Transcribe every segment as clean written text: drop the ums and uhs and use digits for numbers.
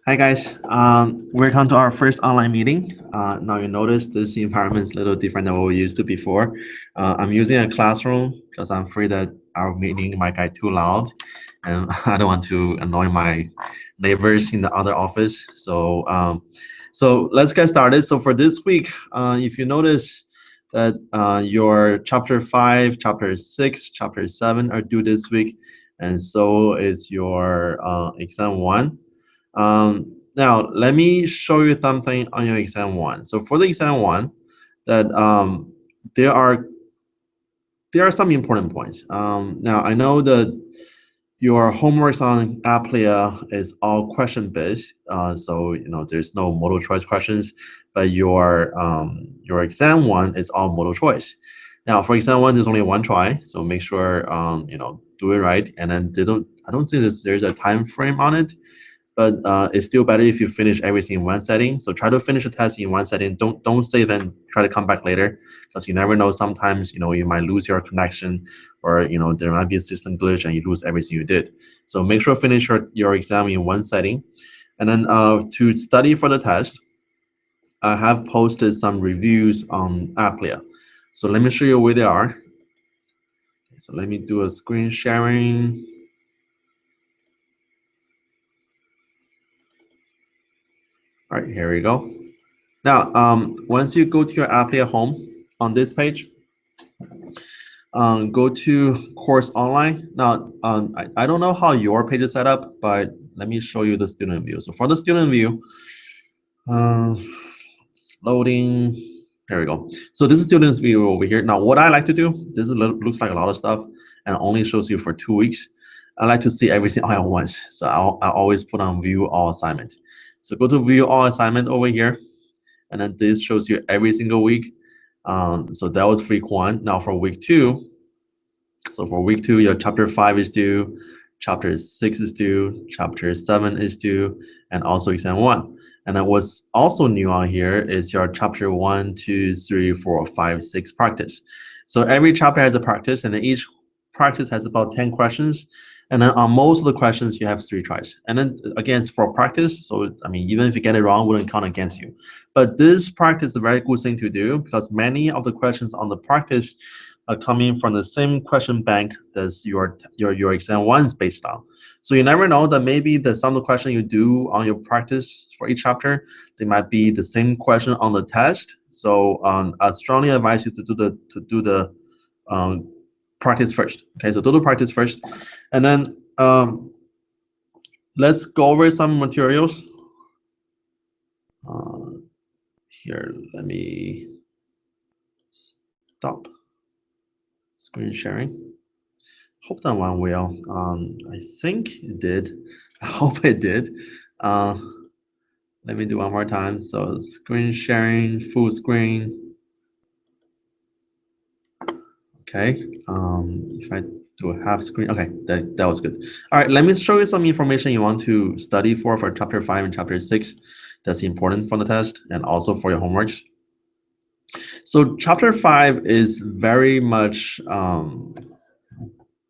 Hi guys, welcome to our first online meeting. Now you notice this environment is a little different than what we used to before. I'm using a classroom because I'm afraid that our meeting might get too loud and I don't want to annoy my neighbors in the other office. So let's get started. So for this week, if you notice that your chapter 5, chapter 6, chapter 7 are due this week, and so is your exam 1. Now let me show you something on your exam 1. So for the exam 1, that there are some important points. Now I know that your homeworks on Applia is all question based, so there's no multiple choice questions, but your exam 1 is all multiple choice. Now for exam 1, there's only one try, so make sure do it right, and then I don't think there's a time frame on it, but it's still better if you finish everything in one setting. So try to finish the test in one setting. Don't save and try to come back later, because you never know. Sometimes you might lose your connection, or there might be a system glitch and you lose everything you did. So make sure to finish your exam in one setting. And then to study for the test, I have posted some reviews on Applia. So let me show you where they are. So let me do a screen sharing. All right, here we go. Now, once you go to your Applia home on this page, go to course online. Now, I don't know how your page is set up, but let me show you the student view. So for the student view, it's loading. There we go. So this is student view over here. Now, what I like to do, this looks like a lot of stuff and only shows you for 2 weeks. I like to see everything all at once. So I always put on view all assignment. So go to view all assignment over here. And then this shows you every single week. So that was week 1. Now for week 2, so for week 2, your chapter 5 is due, chapter 6 is due, chapter 7 is due, and also exam 1. And then what's also new on here is your chapter 1, 2, 3, 4, 5, 6 practice. So every chapter has a practice, and then each practice has about 10 questions. And then on most of the questions, you have 3 tries. And then again, it's for practice. So, I mean, even if you get it wrong, it wouldn't count against you. But this practice is a very good thing to do, because many of the questions on the practice are coming from the same question bank that your exam 1 is based on. So you never know that maybe some of the question you do on your practice for each chapter, they might be the same question on the test. So I strongly advise you to do the practice first. Okay, so do the practice first, and then let's go over some materials. Here, let me stop screen sharing. Hope that went well. I think it did. I hope it did. Let me do one more time. So screen sharing, full screen. Okay. If I do a half screen, okay, that was good. All right, let me show you some information you want to study for chapter 5 and chapter 6. That's important for the test and also for your homeworks. So chapter 5 is very much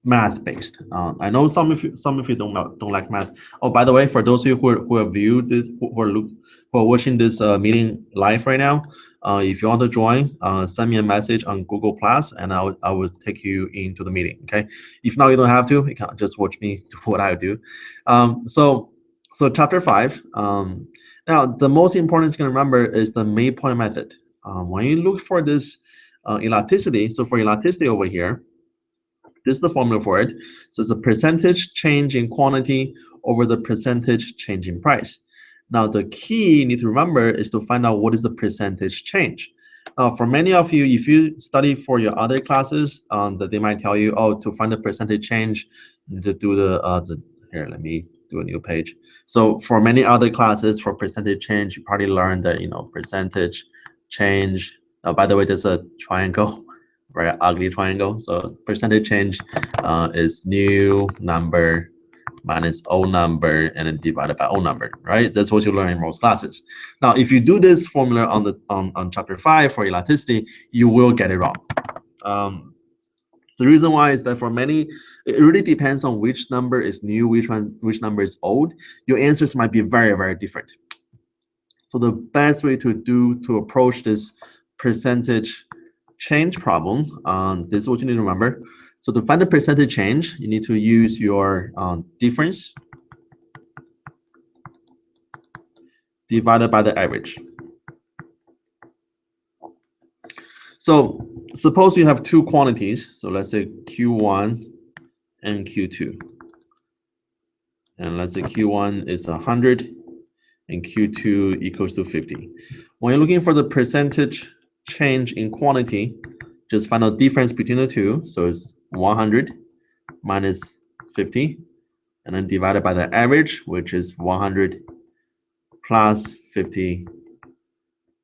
math based. I know some of you don't like math. Oh, by the way, for those of you who have viewed this, who are watching this meeting live right now, if you want to join, send me a message on Google Plus, and I will take you into the meeting. Okay. If not, you don't have to. You can just watch me do what I do. So chapter 5. Now the most important thing to remember is the midpoint method. When you look for this elasticity, so for elasticity over here, this is the formula for it. So it's a percentage change in quantity over the percentage change in price. Now, the key you need to remember is to find out what is the percentage change. Now, for many of you, if you study for your other classes, that they might tell you, oh, to find the percentage change, you need to do here, let me do a new page. So for many other classes, for percentage change, you probably learned that, percentage change. Now, by the way, there's a triangle. Very ugly triangle. So percentage change is new number minus old number and then divided by old number, right? That's what you learn in most classes. Now, if you do this formula on chapter 5 for elasticity, you will get it wrong. The reason why is that for many, it really depends on which number is new, which number is old. Your answers might be very, very different. So the best way to approach this percentage change problem, this is what you need to remember. So to find the percentage change, you need to use your difference divided by the average. So suppose you have two quantities. So let's say Q1 and Q2. And let's say Q1 is 100 and Q2 equals to 50. When you're looking for the percentage change in quantity, just find out difference between the two. So it's 100 minus 50, and then divided by the average, which is 100 plus 50,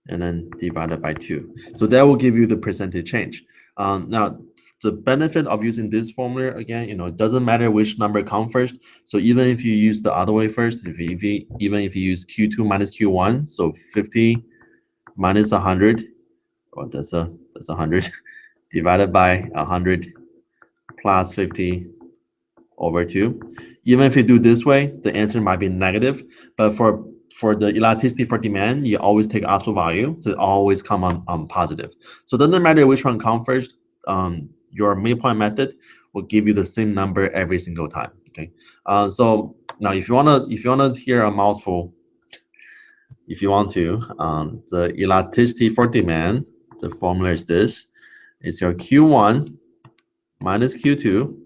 and then divided by 2. So that will give you the percentage change. Now, the benefit of using this formula, again, it doesn't matter which number comes first. So even if you use the other way first, even if you use Q2 minus Q1, so 50 minus 100, well, that's 100, divided by 100 plus 50 over 2. Even if you do this way, the answer might be negative, but for the elasticity for demand, you always take absolute value, so it always come on positive. So it doesn't matter which one comes first. Your midpoint method will give you the same number every single time. Okay. So now, if you wanna hear a mouthful, if you want to, the elasticity for demand, the formula is this: it's your Q1 minus Q2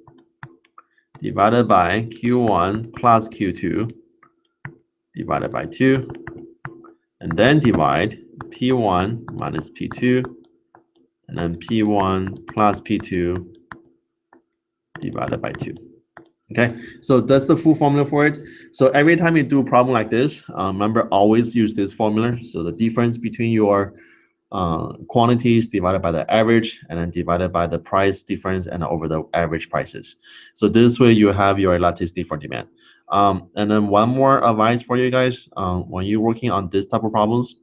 divided by Q1 plus Q2 divided by 2, and then divide P1 minus P2, and then P1 plus P2 divided by 2. Okay, so that's the full formula for it. So every time you do a problem like this, remember, always use this formula. So the difference between your quantities divided by the average, and then divided by the price difference and over the average prices. So this way you have your elasticity for demand. And then one more advice for you guys, when you're working on this type of problems,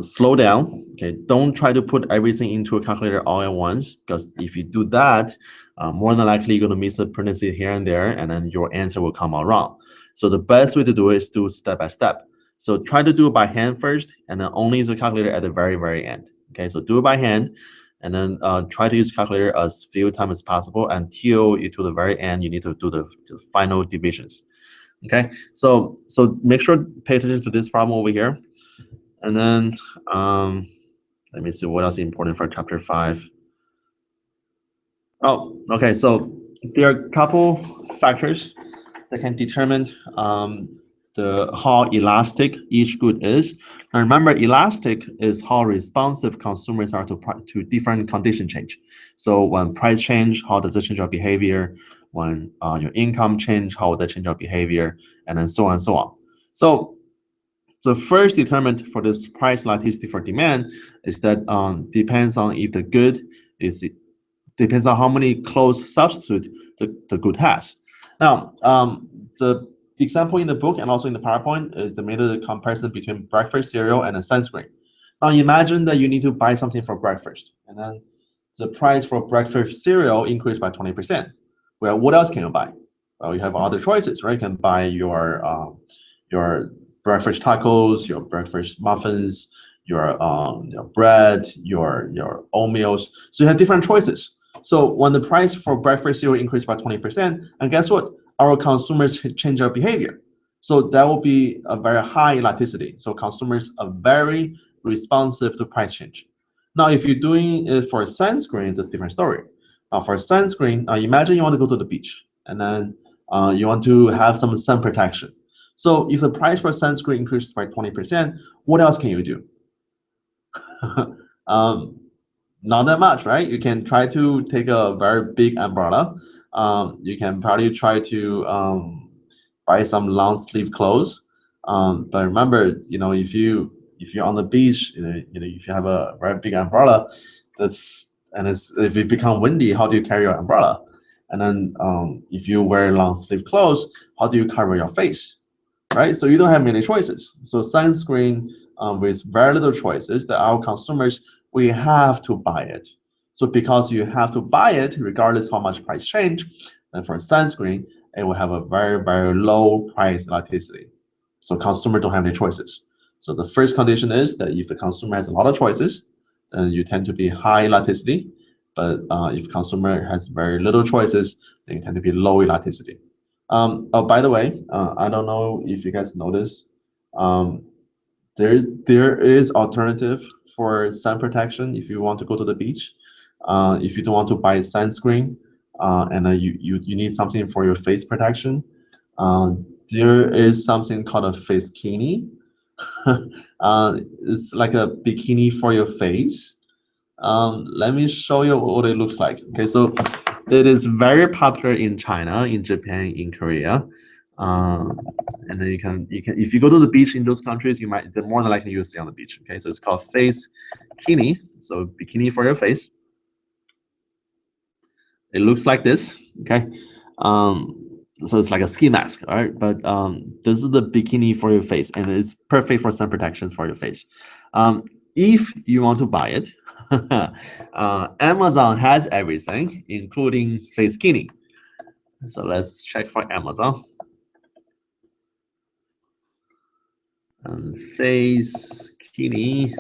slow down. Okay, don't try to put everything into a calculator all at once, because if you do that, more than likely you're going to miss a pregnancy here and there, and then your answer will come out wrong. So the best way to do it is do step by step. So try to do it by hand first, and then only use the calculator at the very, very end. Okay, so do it by hand, and then try to use calculator as few times as possible until you to the very end. You need to do the final divisions. Okay, so make sure pay attention to this problem over here, and then let me see what else is important for chapter 5. Oh, okay. So there are a couple factors that can determine how elastic each good is. Now remember, elastic is how responsive consumers are to different condition change. So when price change, how does it change your behavior? When your income change, how will that change your behavior? And then so on and so on. So the first determinant for this price elasticity for demand is that depends on if the good depends on how many close substitute the good has. Now, the example in the book and also in the PowerPoint is the made comparison between breakfast cereal and a sunscreen. Now imagine that you need to buy something for breakfast, and then the price for breakfast cereal increased by 20%. Well, what else can you buy? Well, you have other choices, right? You can buy your breakfast tacos, your breakfast muffins, your bread, your oatmeals. So you have different choices. So when the price for breakfast cereal increased by 20%, and guess what? Our consumers change their behavior. So that will be a very high elasticity. So consumers are very responsive to price change. Now, if you're doing it for sunscreen, that's a different story. Now, for sunscreen, imagine you want to go to the beach, and then you want to have some sun protection. So if the price for sunscreen increases by 20%, what else can you do? Not that much, right? You can try to take a very big umbrella. You can probably try to buy some long sleeve clothes. But remember, if you're on the beach, if you have a very big umbrella, if it becomes windy, how do you carry your umbrella? And then if you wear long sleeve clothes, how do you cover your face? Right? So you don't have many choices. So sunscreen with very little choices, that our consumers, we have to buy it. So because you have to buy it regardless how much price change, then for sunscreen, it will have a very, very low price elasticity. So consumer don't have any choices. So the first condition is that if the consumer has a lot of choices, then you tend to be high elasticity. But if consumer has very little choices, then you tend to be low elasticity. Oh, by the way, I don't know if you guys notice, um, there is alternative for sun protection if you want to go to the beach. If you don't want to buy sunscreen, and you need something for your face protection, there is something called a face bikini. It's like a bikini for your face. Let me show you what it looks like. Okay, so it is very popular in China, in Japan, in Korea. And then you can if you go to the beach in those countries, the more than likely you'll see on the beach. Okay, so it's called face bikini. So bikini for your face. It looks like this. Okay, so it's like a ski mask. All right, but this is the bikini for your face, and it's perfect for sun protection for your face. If you want to buy it, Amazon has everything, including face bikini. So let's check for Amazon. Face bikini.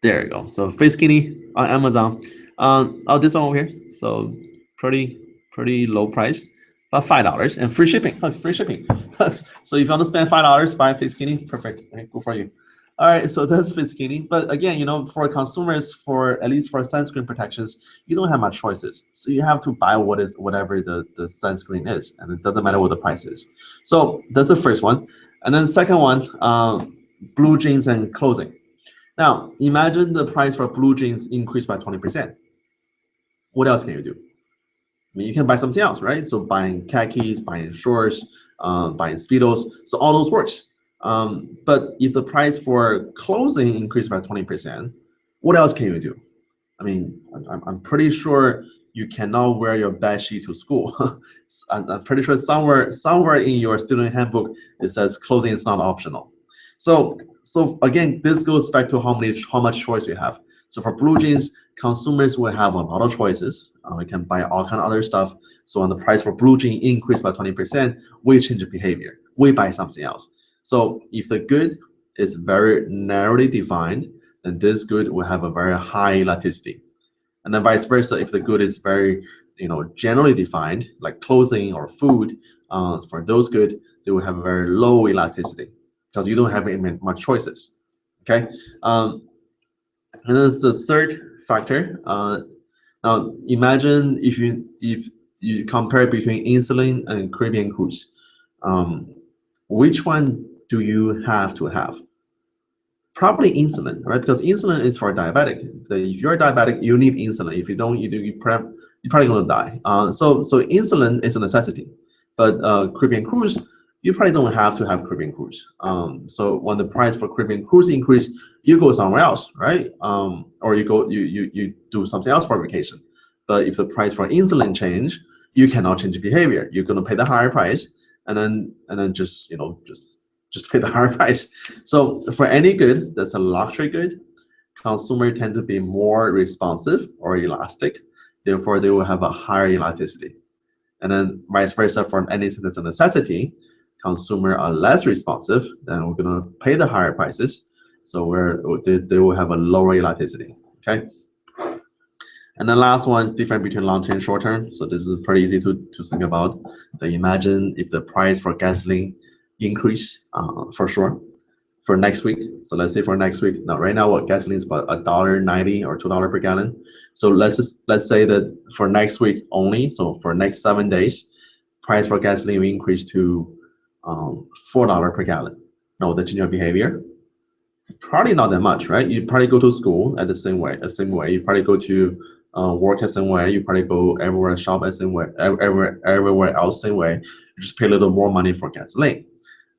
There you go. So face bikini on Amazon. Oh, this one over here. So pretty low price, about $5 and free shipping. Free shipping. So if you want to spend $5, buy face bikini, perfect. Okay, good for you. All right, so that's face bikini. But again, for consumers, for at least for sunscreen protections, you don't have much choices. So you have to buy whatever the sunscreen is, and it doesn't matter what the price is. So that's the first one. And then the second one, blue jeans and clothing. Now, imagine the price for blue jeans increased by 20%. What else can you do? I mean, you can buy something else, right? So buying khakis, buying shorts, buying Speedos. So all those works. But if the price for clothing increased by 20%, what else can you do? I mean, I'm pretty sure you cannot wear your bedsheet to school. I'm pretty sure somewhere in your student handbook it says clothing is not optional. So again, this goes back to how much choice we have. So for blue jeans, consumers will have a lot of choices. We can buy all kind of other stuff. So when the price for blue jean increased by 20%, we change the behavior. We buy something else. So if the good is very narrowly defined, then this good will have a very high elasticity. And then vice versa, if the good is very generally defined, like clothing or food, for those good, they will have a very low elasticity because you don't have much choices. Okay, and then the third factor. Now imagine if you compare between insulin and Caribbean cruise, which one do you have to have? Probably insulin, right? Because insulin is for diabetic. If you're diabetic, you need insulin. If you don't, you're probably gonna die. So insulin is a necessity. But Caribbean cruise, you probably don't have to have Caribbean cruise. So when the price for Caribbean cruise increase, you go somewhere else, right? Or you do something else for vacation. But if the price for insulin change, you cannot change behavior. You're gonna pay the higher price, and then just pay the higher price. So for any good that's a luxury good, consumers tend to be more responsive or elastic. Therefore, they will have a higher elasticity. And then vice versa, for anything that's a necessity, consumers are less responsive. Then we're gonna pay the higher prices. So they will have a lower elasticity. Okay. And the last one is different between long term and short term. So this is pretty easy to think about. So imagine if the price for gasoline increase for sure for next week. So let's say for next week. Now right now what gasoline is about $1.90 or $2 per gallon. So let's say that for next week only, so for next 7 days, price for gasoline will increase to $4 per gallon. Now the change of behavior, probably not that much, right? You probably go to school at the same way. You probably go to work the same way. You probably go everywhere, shop the same way, everywhere else same way. You just pay a little more money for gasoline.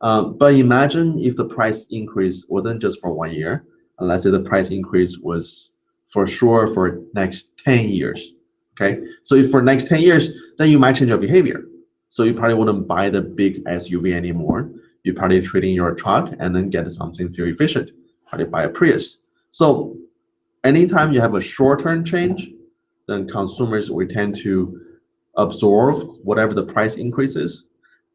But imagine if the price increase wasn't just for 1 year. Let's say the price increase was for sure for next 10 years. Okay, so if for next 10 years, then you might change your behavior. So you probably wouldn't buy the big SUV anymore. You probably trade in your truck and then get something fuel efficient. Probably buy a Prius. So anytime you have a short-term change, then consumers will tend to absorb whatever the price increases.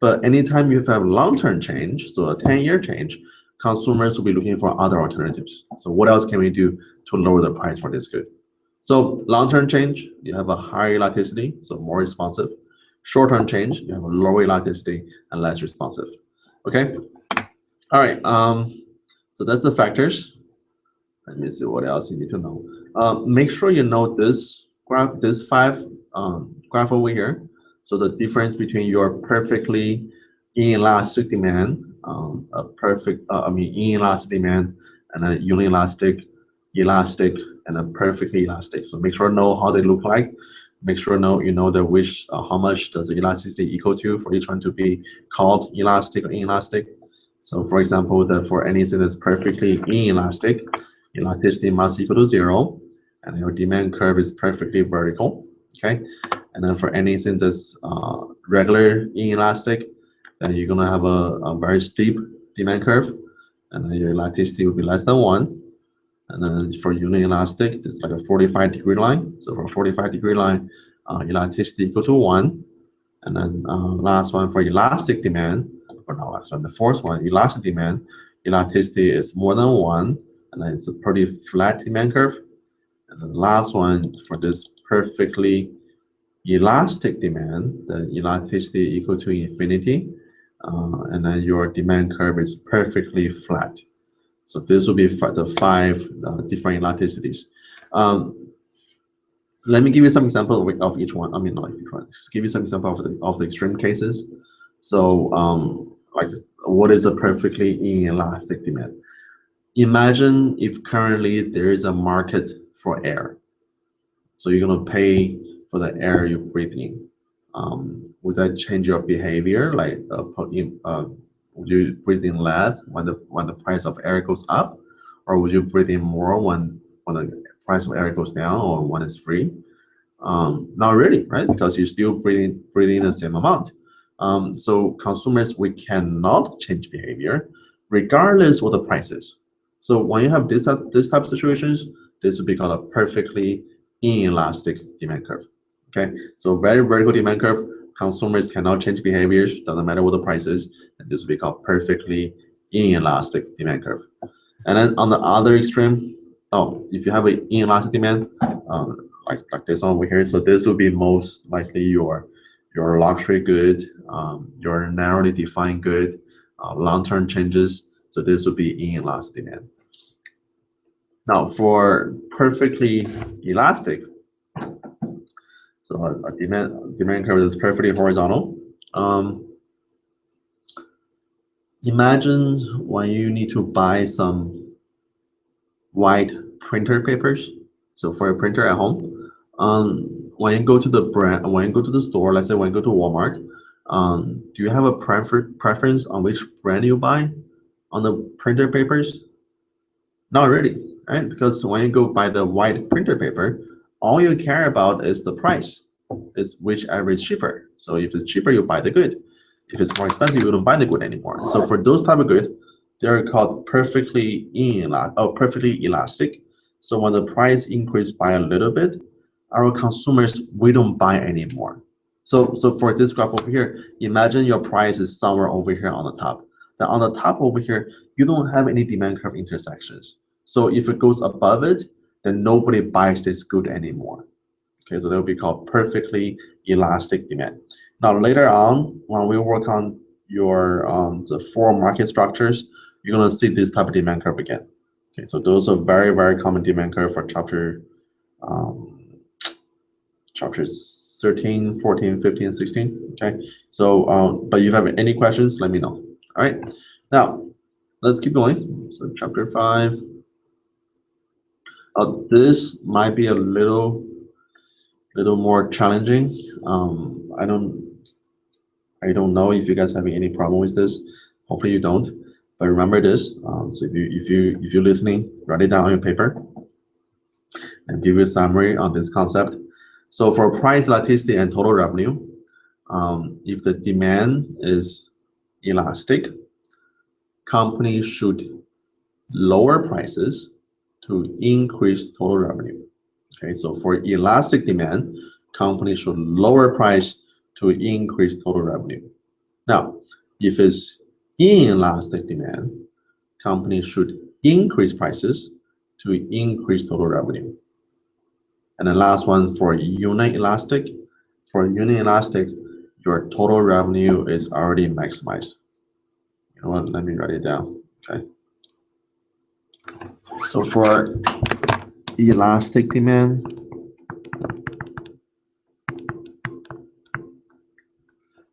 But anytime you have long-term change, so a 10-year change, consumers will be looking for other alternatives. So what else can we do to lower the price for this good? So long-term change, you have a higher elasticity, so more responsive. Short-term change, you have a lower elasticity and less responsive. Okay. All right. So that's the factors. Let me see what else you need to know. Make sure you know this graph, this five graph over here. So the difference between your perfectly inelastic demand, inelastic demand, and a unelastic, elastic, and a perfectly elastic. So make sure you know how they look like. Make sure you know the which how much does the elasticity equal to for each one to be called elastic or inelastic. So for example, for anything that's perfectly inelastic, elasticity must equal to 0, and your demand curve is perfectly vertical. Okay, and then for anything that's regular inelastic, then you're gonna have a very steep demand curve, and then your elasticity will be less than 1. And then for unelastic, it's like a 45-degree line. So for 45-degree line, elasticity equal to 1. And then last one for elastic demand, or not last one, the fourth one, elastic demand, elasticity is more than 1, and then it's a pretty flat demand curve. And then the last one for this perfectly elastic demand, the elasticity equal to infinity, and then your demand curve is perfectly flat. So this will be the 5 different elasticities. Let me give you some example of each one. I mean, not each one. Just give you some example of the extreme cases. So, like, what is a perfectly inelastic demand? Imagine if currently there is a market for air. So you're gonna pay for the air you breathe in. Would that change your behavior? Like, would you breathe in less when the price of air goes up, or would you breathe in more when the price of air goes down or when it's free? Not really, right? Because you're still breathing the same amount. So consumers, we cannot change behavior regardless what the price is. So when you have this type of situations, this would be called a perfectly inelastic demand curve. Okay, so very vertical demand curve. Consumers cannot change behaviors, doesn't matter what the price is, and this will be called perfectly inelastic demand curve. And then on the other extreme, if you have an inelastic demand, like this one over here, so this will be most likely your luxury good, your narrowly defined good, long-term changes. So this will be inelastic demand. Now for perfectly elastic, so a demand curve is perfectly horizontal. Imagine when you need to buy some white printer papers. So for a printer at home, when you go to the store, let's say when you go to Walmart, do you have a preference on which brand you buy on the printer papers? Not really, right? Because when you go buy the white printer paper, all you care about is the price. It's whichever is cheaper. So if it's cheaper, you buy the good. If it's more expensive, you don't buy the good anymore. So for those type of good, they're called perfectly elastic. So when the price increase by a little bit, our consumers, we don't buy anymore. So for this graph over here, imagine your price is somewhere over here on the top. Now on the top over here, you don't have any demand curve intersections. So if it goes above it, then nobody buys this good anymore. Okay, so that will be called perfectly elastic demand. Now later on, when we work on your the 4 market structures, you're gonna see this type of demand curve again. Okay, so those are very, very common demand curve for chapters 13, 14, 15, 16. Okay, so but if you have any questions, let me know. All right, now let's keep going. So chapter 5. This might be a little more challenging. I don't know if you guys having any problem with this. Hopefully you don't. But remember this. So if you're listening, write it down on your paper and give you a summary on this concept. So for price elasticity and total revenue, if the demand is elastic, companies should lower prices to increase total revenue. Okay, so for elastic demand, companies should lower price to increase total revenue. Now, if it's inelastic demand, companies should increase prices to increase total revenue. And the last one for unit elastic. For unit elastic, your total revenue is already maximized. You know what? Let me write it down. Okay. So for elastic demand,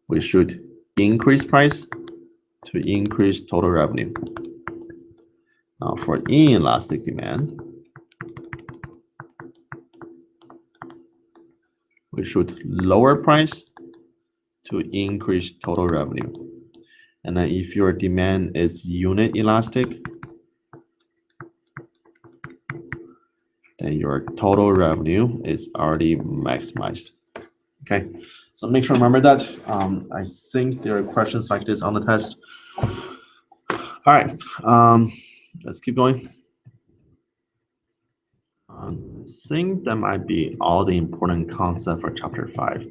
we should increase price to increase total revenue. Now for inelastic demand, we should lower price to increase total revenue. And then if your demand is unit elastic, then your total revenue is already maximized. Okay, so make sure to remember that. I think there are questions like this on the test. All right, let's keep going. I think that might be all the important concepts for chapter 5.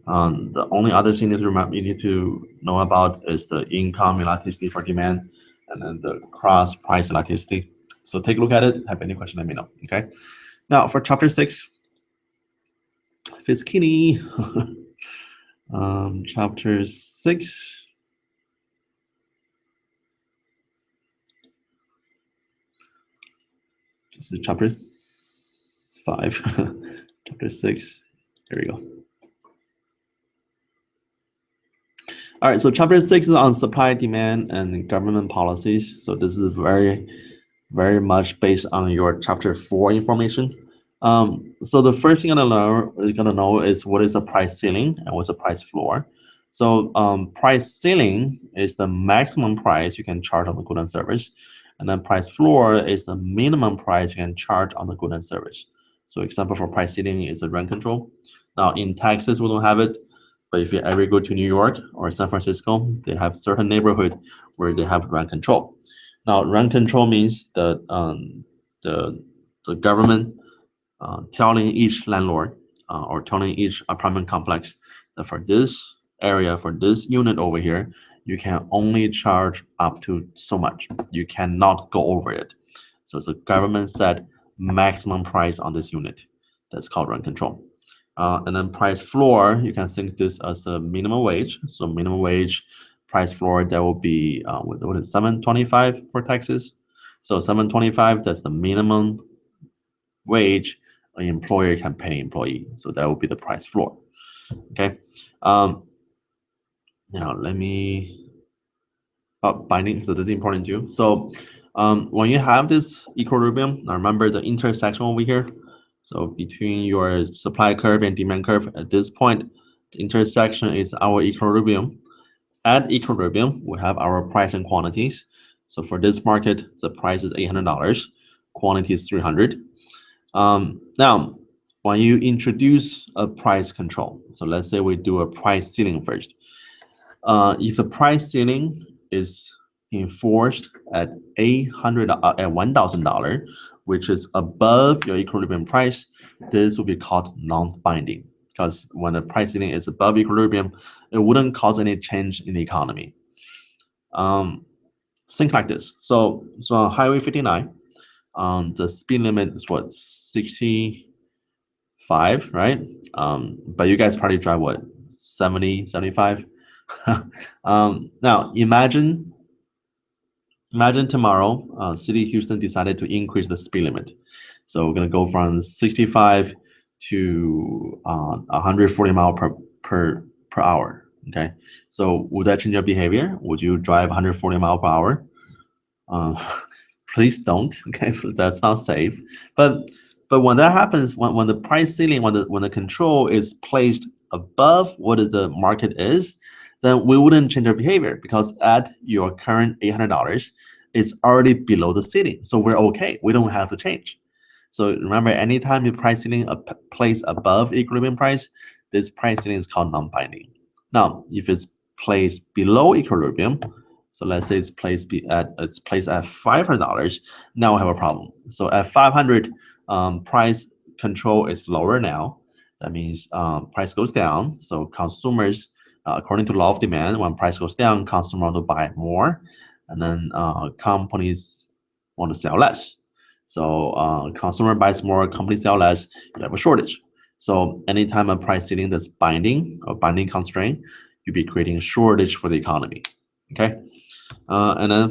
The only other thing that you need to know about is the income elasticity for demand and then the cross price elasticity. So take a look at it. Have any question, let me know. Okay. Now for chapter 6, Fiskini. Chapter 6. This is chapter 5. Chapter 6. Here we go. All right, so chapter 6 is on supply, demand, and government policies. So this is very much based on your chapter 4 information. So the first thing you're gonna know is what is a price ceiling and what's a price floor. So price ceiling is the maximum price you can charge on the good and service, and then price floor is the minimum price you can charge on the good and service. So example for price ceiling is a rent control. Now in Texas we don't have it, but if you ever go to New York or San Francisco, they have certain neighborhood where they have rent control. Now rent control means the government telling each landlord or telling each apartment complex that for this area, for this unit over here, you can only charge up to so much. You cannot go over it. So the government set maximum price on this unit. That's called rent control. And then price floor, you can think this as a minimum wage. So minimum wage price floor, that will be what is $7.25 for Texas. So $7.25, that's the minimum wage an employer can pay employee. So that will be the price floor. Okay. Now let me binding. So this is important too. So when you have this equilibrium, now remember the intersection over here. So between your supply curve and demand curve, at this point, the intersection is our equilibrium. At equilibrium, we have our price and quantities. So for this market, the price is $800, quantity is 300. Now, when you introduce a price control, so let's say we do a price ceiling first. If the price ceiling is enforced at $1,000, which is above your equilibrium price, this will be called non-binding. Because when the price ceiling is above equilibrium, it wouldn't cause any change in the economy. Think like this. So on Highway 59, the speed limit is what, 65, right? But you guys probably drive what, 70, 75? Now imagine tomorrow, City of Houston decided to increase the speed limit. So we're gonna go from 65 to 140 miles per hour. Okay, so would that change your behavior? Would you drive 140 miles per hour? Please don't. Okay, that's not safe. But when that happens, when the price ceiling, when the control is placed above what the market is, then we wouldn't change our behavior, because at your current $800, it's already below the ceiling. So we're okay. We don't have to change. So remember, anytime you price ceiling placed above equilibrium price, this price ceiling is called non-binding. Now, if it's placed below equilibrium, So let's say it's placed at $500. Now we have a problem. So at 500, price control is lower now. That means price goes down. So consumers, according to law of demand, when price goes down, consumers want to buy more, and then companies want to sell less. So consumer buys more, companies sell less. You have a shortage. So anytime a price ceiling that's binding or binding constraint, you'll be creating a shortage for the economy. Okay, and then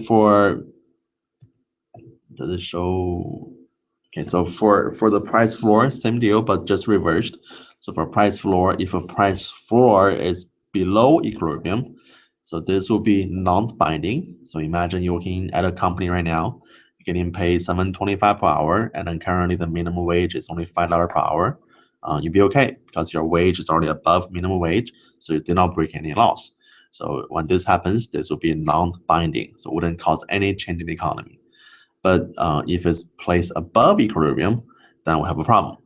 does it show? Okay, so for the price floor, same deal, but just reversed. So for price floor, if a price floor is below equilibrium, so this will be non-binding. So imagine you're working at a company right now, you're getting paid $7.25 per hour, and then currently the minimum wage is only $5 per hour. You'll be okay because your wage is already above minimum wage, so you did not break any laws. So when this happens, this will be non-binding, so it wouldn't cause any change in the economy. But if it's placed above equilibrium, then we have a problem.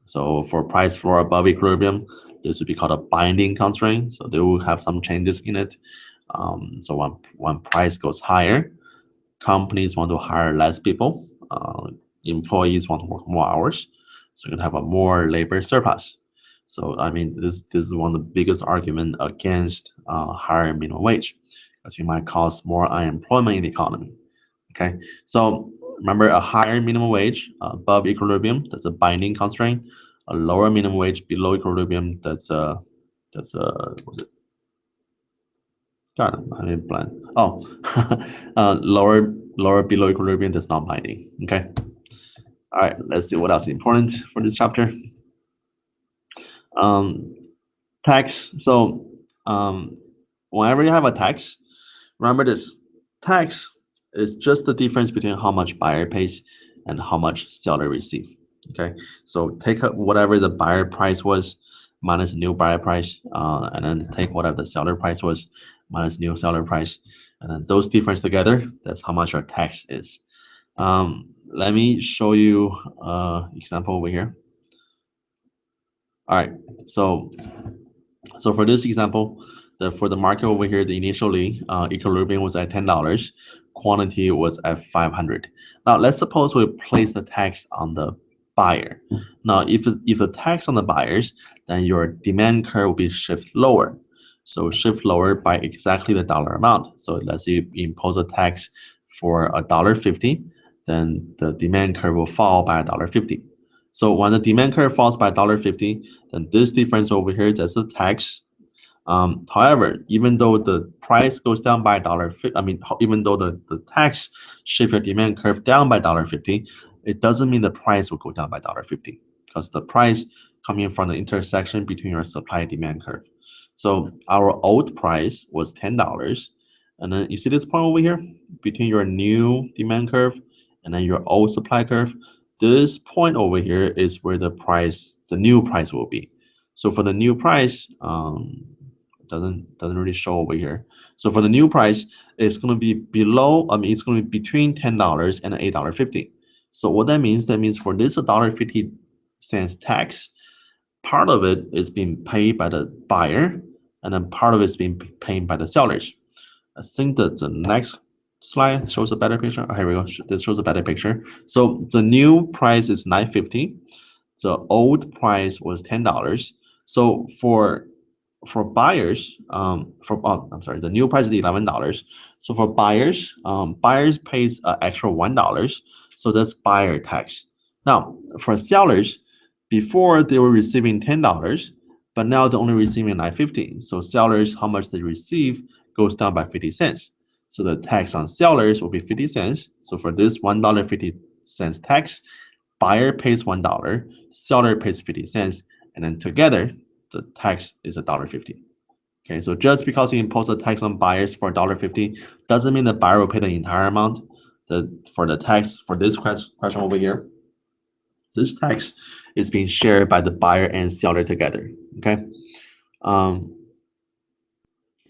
So for price floor above equilibrium, this would be called a binding constraint. So they will have some changes in it. So when price goes higher, companies want to hire less people. Employees want to work more hours. So you're gonna have a more labor surplus. So I mean, this is one of the biggest argument against higher minimum wage, because you might cause more unemployment in the economy. Okay, so remember, a higher minimum wage above equilibrium, that's a binding constraint. A lower minimum wage below equilibrium, that's a what's it? God, I didn't plan. Oh, lower below equilibrium, that's not binding. Okay. All right, let's see what else is important for this chapter. Tax. So whenever you have a tax, remember this: tax is just the difference between how much buyer pays and how much seller receive. Okay, so take whatever the buyer price was minus new buyer price, and then take whatever the seller price was minus new seller price, and then those difference together, that's how much your tax is. Let me show you example over here. All right, so for this example, for the market over here, the initially equilibrium was at $10, quantity was at 500. Now let's suppose we place the tax on the buyer. Now if the tax on the buyers, then your demand curve will be shift lower. So shift lower by exactly the dollar amount. So let's say you impose a tax for $1.50, then the demand curve will fall by $1.50. So when the demand curve falls by $1.50, then this difference over here, that's the tax. However, even though the price goes down by $1.50, even though the tax shift your demand curve down by $1.50, it doesn't mean the price will go down by $1.50, because the price coming from the intersection between your supply and demand curve. So our old price was $10, and then you see this point over here between your new demand curve and then your old supply curve. This point over here is where the new price will be. So for the new price, doesn't really show over here. So for the new price, it's going to be below. It's going to be between $10 and $8.50. So what that means for this $1.50 tax, part of it is being paid by the buyer, and then part of it is being paid by the sellers. I think that the next slide shows a better picture. Oh, here we go. This shows a better picture. So the new price is $9.50. The old price was $10. So for buyers, the new price is $11. So for buyers, buyers pays extra $1. So that's buyer tax. Now for sellers, before they were receiving $10, but now they're only receiving $9.50. So sellers, how much they receive goes down by 50 cents. So the tax on sellers will be 50 cents. So for this $1.50 tax, buyer pays $1, seller pays 50 cents, and then together the tax is $1.50. Okay, so just because you impose a tax on buyers for $1.50 doesn't mean the buyer will pay the entire amount. For the tax for this question over here, this tax is being shared by the buyer and seller together. Okay.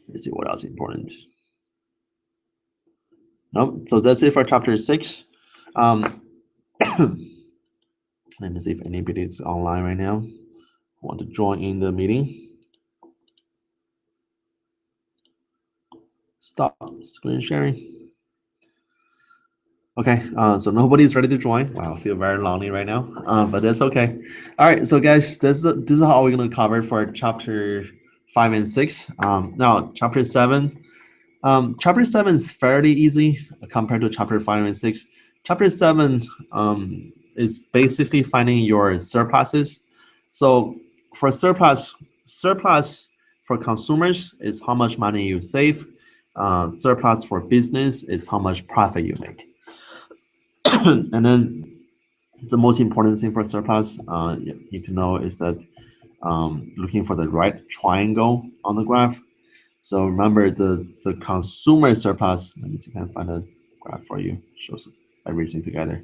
Let's see what else is important. Nope. So that's it for chapter 6. Let me see if anybody is online right now. Want to join in the meeting. Stop screen sharing. Okay, so nobody's ready to join. Wow, I feel very lonely right now, but that's okay. All right, so guys, this is how we're gonna cover for chapter 5 and 6. Now chapter 7. Chapter 7 is fairly easy compared to chapter 5 and 6. Chapter 7 is basically finding your surpluses. So for surplus for consumers is how much money you save. Surplus for business is how much profit you make. And then the most important thing for surplus you need to know is that looking for the right triangle on the graph. So remember the consumer surplus. Let me see if I can find a graph for you. Shows everything together.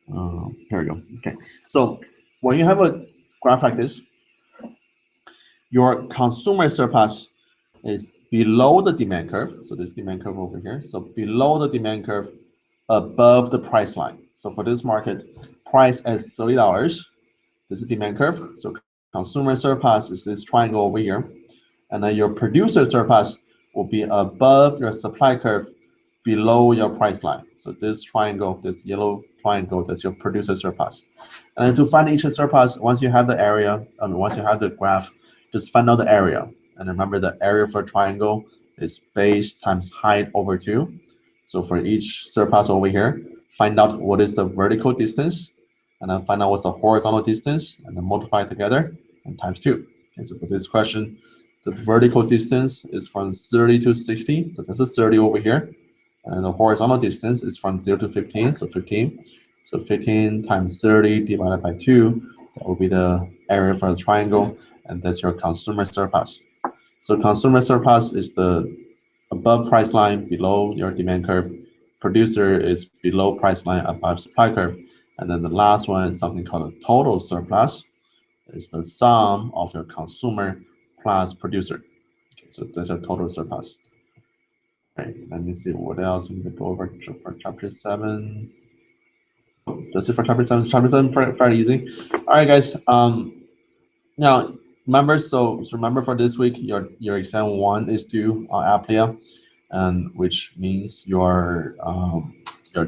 Here we go. Okay. So when you have a graph like this, your consumer surplus is below the demand curve. So this demand curve over here. So below the demand curve, above the price line. So for this market, price is $30. This is demand curve. So consumer surplus is this triangle over here. And then your producer surplus will be above your supply curve, below your price line. So this triangle, this yellow triangle, that's your producer surplus. And then to find each surplus, once you have the area, once you have the graph, just find out the area. And remember the area for a triangle is base times height over 2. So for each surplus over here, find out what is the vertical distance, and then find out what's the horizontal distance, and then multiply together and times 2. Okay, so for this question, the vertical distance is from 30 to 60. So this is 30 over here. And the horizontal distance is from 0 to 15. So 15. So 15 times 30 divided by 2. That will be the area for the triangle. And that's your consumer surplus. So consumer surplus is the above price line, below your demand curve. Producer is below price line, above supply curve. And then the last one is something called a total surplus. It's the sum of your consumer plus producer. Okay, so that's your total surplus. Okay, let me see what else we can go over for chapter 7. That's it for chapter 7. Chapter 7 pretty easy. All right, guys. Now remember, so remember for this week, your exam 1 is due on Applia, and which means your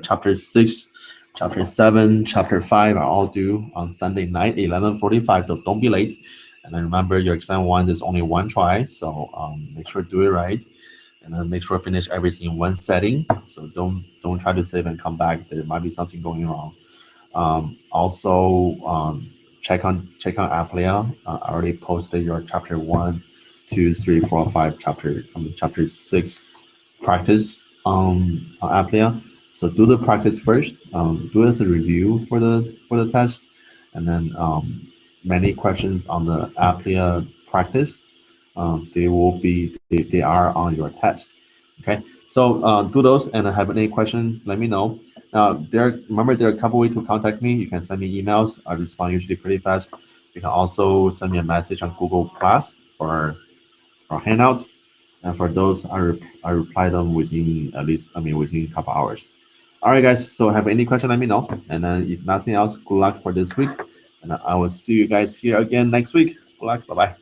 chapter 6, chapter 7, chapter 5 are all due on Sunday night, 11:45. So don't be late. And then remember, your exam 1 is only one try, so make sure to do it right, and then make sure to finish everything in one setting. So don't try to save and come back. There might be something going wrong. Also, check on Applia. I already posted your chapter 1, 2, 3, 4, 5 chapter 6 practice on Applia. So do the practice first. Do it as a review for the test, and then many questions on the Applia practice. They are on your test. Okay, so do those, and have any question, let me know. Now remember there are a couple ways to contact me. You can send me emails. I respond usually pretty fast. You can also send me a message on Google Plus or Hangout. And for those, I reply them within within a couple hours. All right, guys. So have any question, let me know. And then if nothing else, good luck for this week. And I will see you guys here again next week. Good luck. Bye-bye.